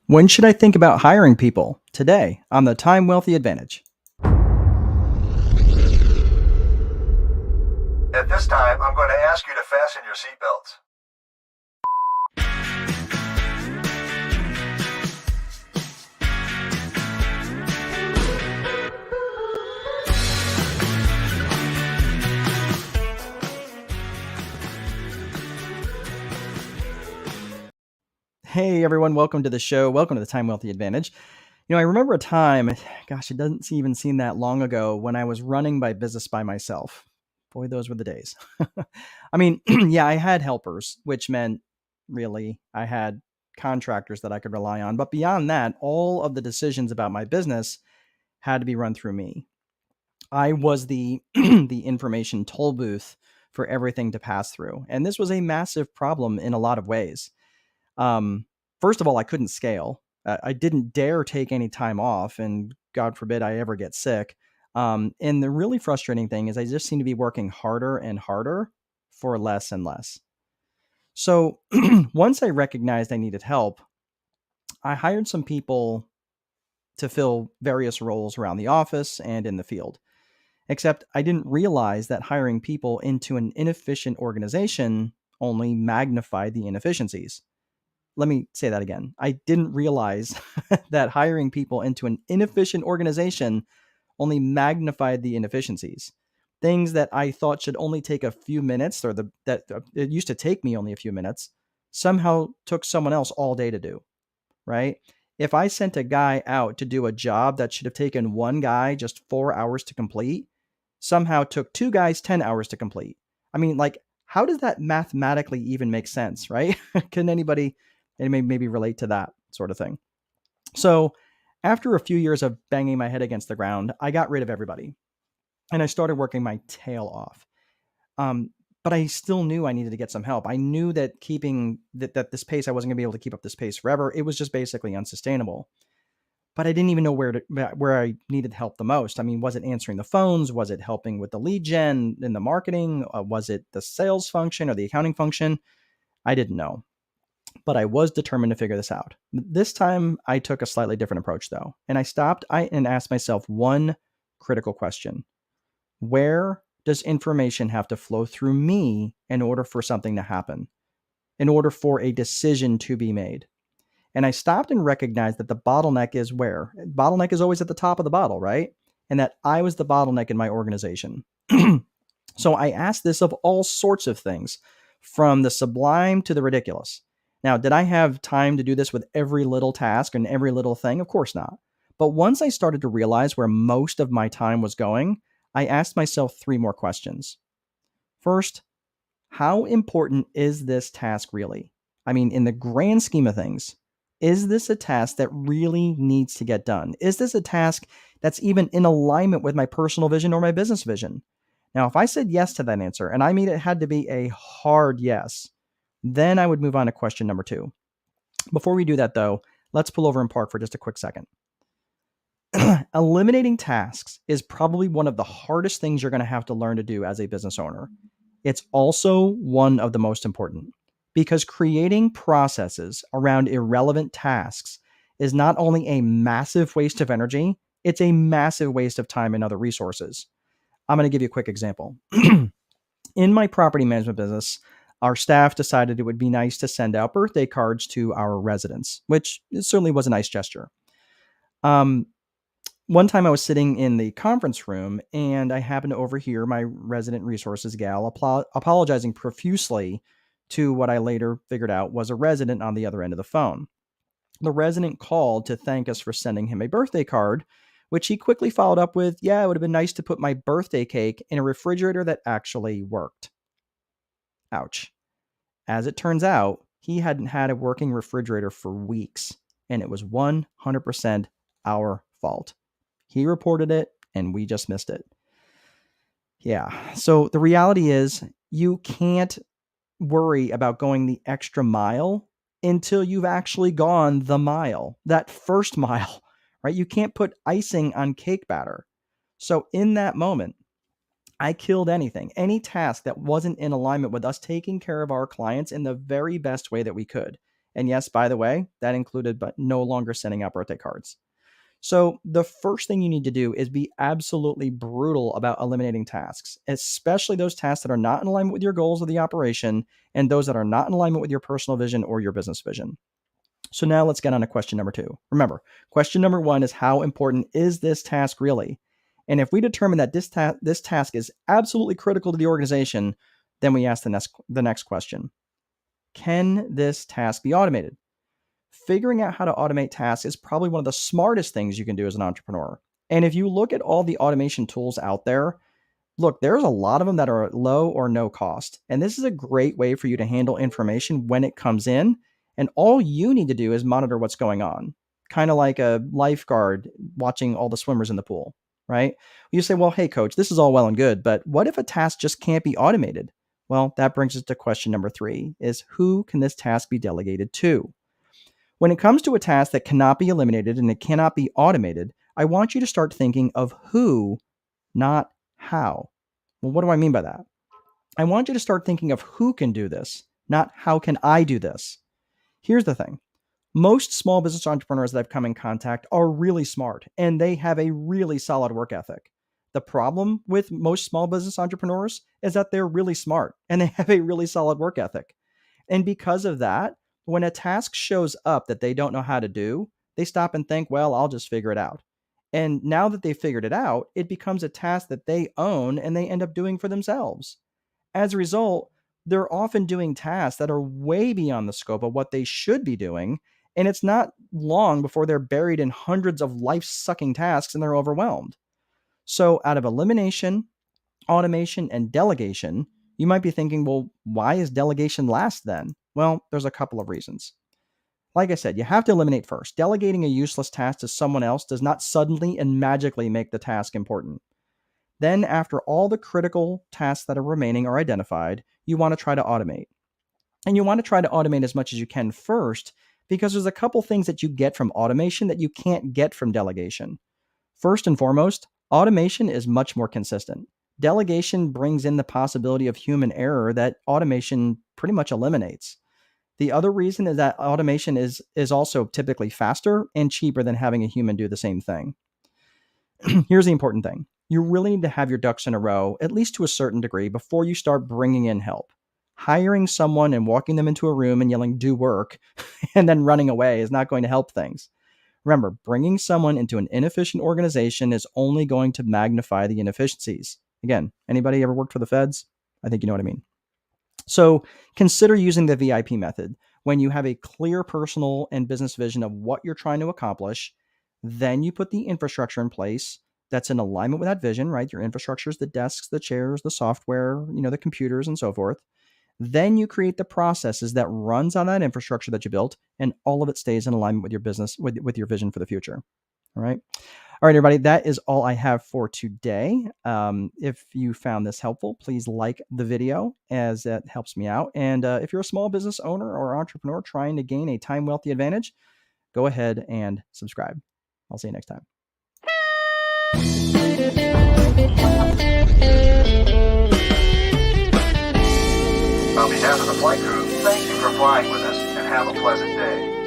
When should I think about hiring people? Today on the Time Wealthy Advantage. At this time, I'm going to ask you to fasten your seatbelts. Hey everyone, welcome to the show. Welcome to the Time Wealthy Advantage. I remember a time, gosh, it doesn't even seem that long ago when I was running my business by myself. Boy, those were the days. Yeah, I had helpers, which meant really I had contractors that I could rely on. But beyond that, all of the decisions about my business had to be run through me. I was the the information toll booth for everything to pass through. And this was a massive problem in a lot of ways. Um, First of all, I couldn't scale. I didn't dare take any time off, and God forbid I ever get sick. And the really frustrating thing is I just seem to be working harder and harder for less and less. So once I recognized I needed help, I hired some people to fill various roles around the office and in the field. Except I didn't realize that hiring people into an inefficient organization only magnified the inefficiencies. Let me say that again. I didn't realize that hiring people into an inefficient organization only magnified the inefficiencies. Things that I thought should only take a few minutes, or that it used to take me only a few minutes, somehow took someone else all day to do, right? If I sent a guy out to do a job that should have taken one guy just 4 hours to complete, somehow took two guys 10 hours to complete. How does that mathematically even make sense, right? Can anybody maybe relate to that sort of thing? So, after a few years of banging my head against the ground, I got rid of everybody and I started working my tail off. Um, but I still knew I needed to get some help. I knew that keeping that this pace, I wasn't going to be able to keep up this pace forever. It was just basically unsustainable. But I didn't even know where I needed help the most. I mean, was it answering the phones? Was it helping with the lead gen in the marketing? Was it the sales function or the accounting function? I didn't know, but I was determined to figure this out. This time, I took a slightly different approach, though, and I stopped and asked myself one critical question: where does information have to flow through me in order for something to happen, in order for a decision to be made? And I stopped and recognized that the bottleneck is where? Bottleneck is always at the top of the bottle, right? And that I was the bottleneck in my organization. So I asked this of all sorts of things, from the sublime to the ridiculous. Now, did I have time to do this with every little task and every little thing? Of course not. But once I started to realize where most of my time was going, I asked myself three more questions. First, how important is this task really? I mean, in the grand scheme of things, is this a task that really needs to get done? Is this a task that's even in alignment with my personal vision or my business vision? Now, if I said yes to that answer, and I mean it had to be a hard yes, then I would move on to question number two. Before we do that, though, let's pull over and park for just a quick second. Eliminating tasks is probably one of the hardest things you're going to have to learn to do as a business owner. It's also one of the most important, because creating processes around irrelevant tasks is not only a massive waste of energy, it's a massive waste of time and other resources. I'm going to give you a quick example. In my property management business, our staff decided it would be nice to send out birthday cards to our residents, which certainly was a nice gesture. Um, One time I was sitting in the conference room and I happened to overhear my resident resources gal apologizing profusely to what I later figured out was a resident on the other end of the phone. The resident called to thank us for sending him a birthday card, which he quickly followed up with, "Yeah, it would have been nice to put my birthday cake in a refrigerator that actually worked." Ouch. As it turns out, he hadn't had a working refrigerator for weeks, and it was 100% our fault. He reported it, and we just missed it. Yeah. So the reality is, you can't worry about going the extra mile until you've actually gone the mile, that first mile, right? You can't put icing on cake batter. So in that moment, I killed any task that wasn't in alignment with us taking care of our clients in the very best way that we could. And yes, by the way, that included but no longer sending out birthday cards. So the first thing you need to do is be absolutely brutal about eliminating tasks, especially those tasks that are not in alignment with your goals of the operation and those that are not in alignment with your personal vision or your business vision. So now let's get on to question number 2. Remember, question number 1 is how important is this task really? And if we determine that this task is absolutely critical to the organization, then we ask the next question. Can this task be automated? Figuring out how to automate tasks is probably one of the smartest things you can do as an entrepreneur. And if you look at all the automation tools out there, look, there's a lot of them that are at low or no cost. And this is a great way for you to handle information when it comes in. And all you need to do is monitor what's going on, kind of like a lifeguard watching all the swimmers in the pool, right? You say, well, hey, coach, this is all well and good, but what if a task just can't be automated? Well, that brings us to question number 3 is who can this task be delegated to? When it comes to a task that cannot be eliminated and it cannot be automated, I want you to start thinking of who, not how. Well, what do I mean by that? I want you to start thinking of who can do this, not how can I do this. Here's the thing. Most small business entrepreneurs that I've come in contact are really smart and they have a really solid work ethic. The problem with most small business entrepreneurs is that they're really smart and they have a really solid work ethic. And because of that, when a task shows up that they don't know how to do, they stop and think, well, I'll just figure it out. And now that they've figured it out, it becomes a task that they own and they end up doing for themselves. As a result, they're often doing tasks that are way beyond the scope of what they should be doing. And it's not long before they're buried in hundreds of life-sucking tasks and they're overwhelmed. So out of elimination, automation, and delegation, you might be thinking, well, why is delegation last then? Well, there's a couple of reasons. Like I said, you have to eliminate first. Delegating a useless task to someone else does not suddenly and magically make the task important. Then, after all the critical tasks that are remaining are identified, you want to try to automate. And you want to try to automate as much as you can first, because there's a couple things that you get from automation that you can't get from delegation. First and foremost, automation is much more consistent. Delegation brings in the possibility of human error that automation pretty much eliminates. The other reason is that automation is also typically faster and cheaper than having a human do the same thing. Here's the important thing. You really need to have your ducks in a row, at least to a certain degree, before you start bringing in help. Hiring someone and walking them into a room and yelling, do work, and then running away is not going to help things. Remember, bringing someone into an inefficient organization is only going to magnify the inefficiencies. Again, anybody ever worked for the feds? I think you know what I mean. So consider using the VIP method when you have a clear personal and business vision of what you're trying to accomplish. Then you put the infrastructure in place that's in alignment with that vision, right? Your infrastructure is the desks, the chairs, the software, the computers and so forth. Then you create the processes that runs on that infrastructure that you built, and all of it stays in alignment with your business, with your vision for the future. All right. All right, everybody, that is all I have for today. If you found this helpful, please like the video as that helps me out. And if you're a small business owner or entrepreneur trying to gain a time wealthy advantage, go ahead and subscribe. I'll see you next time. On behalf of the flight crew, thank you for flying with us and have a pleasant day.